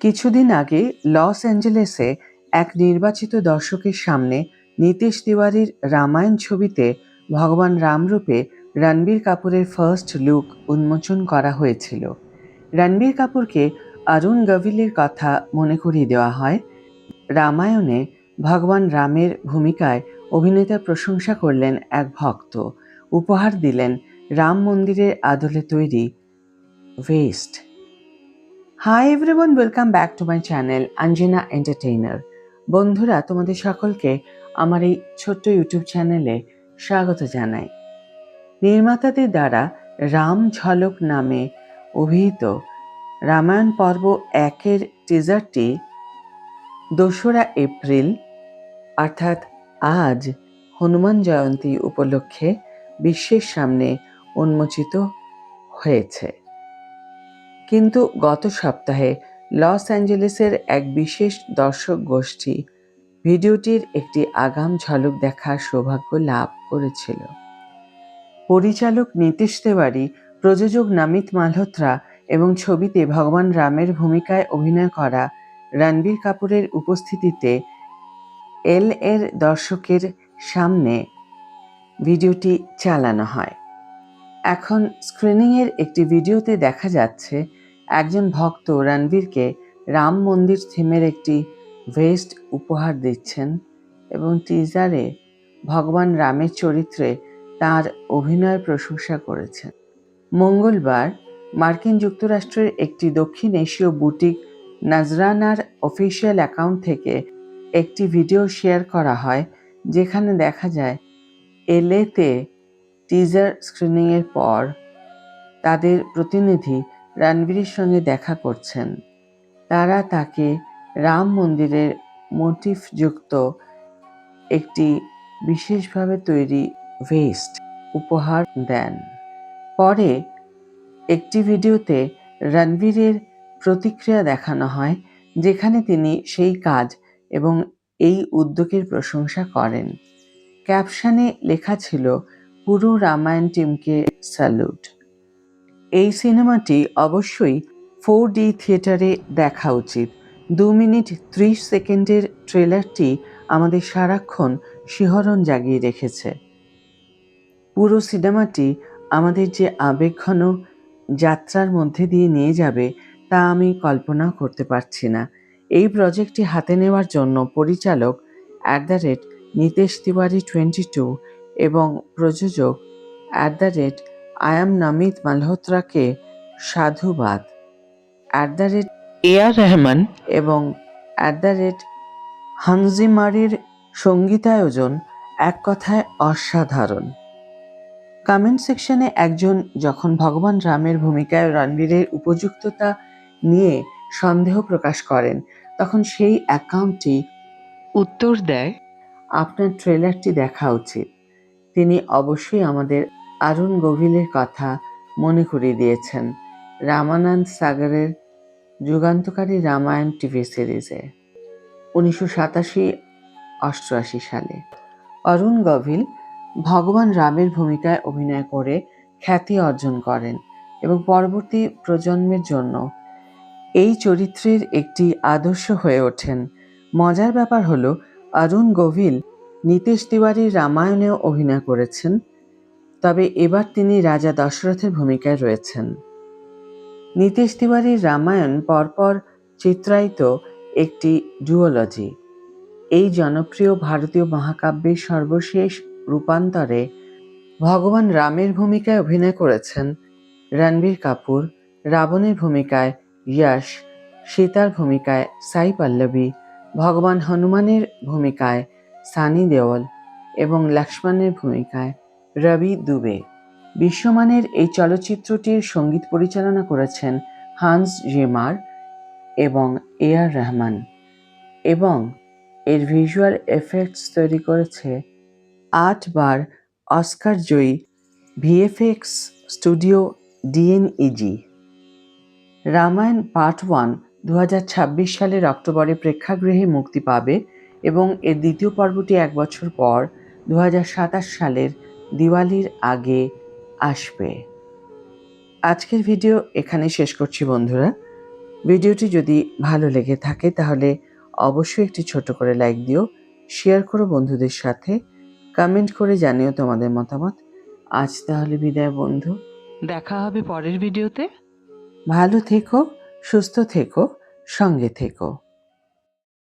কিছুদিন আগে লস অ্যাঞ্জেলেসে এক নির্বাচিত দর্শকের সামনে নীতিশ তিওয়ারির রামায়ণ ছবিতে ভগবান রামরূপে রণবীর কাপুরের ফার্স্ট লুক উন্মোচন করা হয়েছিল। রণবীর কাপুরকে অরুণ গভিলের কথা মনে করিয়ে দেওয়া হয়। রামায়ণে ভগবান রামের ভূমিকায় অভিনেতার প্রশংসা করলেন এক ভক্ত, উপহার দিলেন রাম মন্দিরের আদলে তৈরি vest. Hi everyone, welcome back to my channel Anjana entertainer. বন্ধুরা, তোমাদের সকলকে আমার এই ছোট্ট ইউটিউব চ্যানেলে স্বাগত জানাই। নির্মাতাদের দ্বারা রাম ঝলক নামে অভিহিত রামায়ণ পর্ব 1-এর টিজারটি 2রা এপ্রিল অর্থাৎ আজ হনুমান জয়ন্তী উপলক্ষে বিশ্বের সামনে উন্মোচিত হয়েছে। কিন্তু গত সপ্তাহে লস অ্যাঞ্জেলেসের এক বিশেষ দর্শক গোষ্ঠী ভিডিওটির একটি আগাম ঝলক দেখার সৌভাগ্য লাভ করেছিল। পরিচালক নীতিশ তিওয়ারি, প্রযোজক নমিত মালহোত্রা এবং ছবিতে ভগবান রামের ভূমিকায় অভিনয় করা রণবীর কাপুরের উপস্থিতিতে এর দর্শকের সামনে ভিডিওটি চালানো হয়। এখন স্ক্রিনিংয়ের একটি ভিডিওতে দেখা যাচ্ছে একজন ভক্ত রণবীরকে রাম মন্দির থিমের একটি ভেস্ট উপহার দিচ্ছেন এবং টিজারে ভগবান রামের চরিত্রে তার অভিনয়ের প্রশংসা করেছেন। মঙ্গলবার মার্কিন যুক্তরাষ্ট্রের একটি দক্ষিণ এশীয় বুটিক নজরানার অফিসিয়াল অ্যাকাউন্ট থেকে একটি ভিডিও শেয়ার করা হয়, যেখানে দেখা যায় এলএতে টিজার স্ক্রিনিংয়ের পর তাদের প্রতিনিধি রণবীরের সঙ্গে দেখা করছেন। তারা তাকে রাম মন্দিরের মোটিফযুক্ত একটি বিশেষভাবে তৈরি ভেস্ট উপহার দেন। পরে একটি ভিডিওতে রণবীরের প্রতিক্রিয়া দেখানো হয়, যেখানে তিনি সেই কাজ এবং এই উদ্যোগের প্রশংসা করেন। ক্যাপশনে লেখা ছিল, পুরো রামায়ণ টিমকে স্যালুট। এই সিনেমাটি অবশ্যই 4D থিয়েটারে দেখা উচিত। 2 মিনিট 30 সেকেন্ডের ট্রেলারটি আমাদের সারাক্ষণ শিহরণ জাগিয়ে রেখেছে। পুরো সিনেমাটি আমাদের যে আবেগঘন যাত্রার মধ্যে দিয়ে নিয়ে যাবে তা আমি কল্পনাও করতে পারছি না। এই প্রজেক্টটি হাতে নেওয়ার জন্য পরিচালক নীতিশ তিওয়ারি 22 এবং প্রযোজক I am নমিত মালহোত্রাকে সাধুবাদ। AR রহমান এবং হানজিমারির সঙ্গীতায়োজন এক কথায় অসাধারণ। কমেন্ট সেকশনে একজন যখন ভগবান রামের ভূমিকায় রণবীরের উপযুক্ততা নিয়ে সন্দেহ প্রকাশ করেন, তখন সেই অ্যাকাউন্টটি উত্তর দেয়, আপনার ট্রেলারটি দেখা উচিত। তিনি অবশ্যই আমাদের অরুণ গভিলের কথা মনে করিয়ে দিয়েছেন রামানন্দ সাগরের যুগান্তকারী রামায়ণ টিভি সিরিজে 1987-88 সালে। অরুণ গভিল ভগবান রামের ভূমিকায় অভিনয় করে খ্যাতি অর্জন করেন এবং পরবর্তী প্রজন্মের জন্য এই চরিত্রের একটি আদর্শ হয়ে ওঠেন। মজার ব্যাপার হলো, অরুণ গভিল নীতিশ তিওয়ারির রামায়ণেও অভিনয় করেছেন, তবে এবার তিনি রাজা দশরথের ভূমিকায় রয়েছেন। নীতিশ তিওয়ারির রামায়ণ পরপর চিত্রায়িত একটি ডুওলজি। এই জনপ্রিয় ভারতীয় মহাকাব্যের সর্বশেষ রূপান্তরে ভগবান রামের ভূমিকায় অভিনয় করেছেন রণবীর কাপুর, রাবণের ভূমিকায় যশ, সীতার ভূমিকায় সাই পল্লবী, ভগবান হনুমানের ভূমিকায় সানি দেওল এবং লক্ষ্মণের ভূমিকায় রবি দুবে। বিশ্বমানের এই চলচ্চিত্রটির সঙ্গীত পরিচালনা করেছেন হান্স জিমার এবং AR রহমান এবং এর ভিজুয়াল এফেক্টস তৈরি করেছে 8 বার অস্কার জয়ী VFX studio DNEG। Ramayana part 1 2026 সালের অক্টোবরে প্রেক্ষাগৃহে মুক্তি পাবে এবং এর দ্বিতীয় পর্বটি 1 বছর পর 2027 সালের দিওয়ালির আগে আসবে। আজকের ভিডিও এখানে শেষ করছি বন্ধুরা। ভিডিওটি যদি ভালো লেগে থাকে তাহলে অবশ্যই একটি ছোট করে লাইক দিও, শেয়ার করো বন্ধুদের সাথে, কমেন্ট করে জানিও তোমাদের মতামত। আজ তাহলে বিদায় বন্ধু, দেখা হবে পরের ভিডিওতে। ভালো থেকো, সুস্থ থেকো, সঙ্গে থেকো।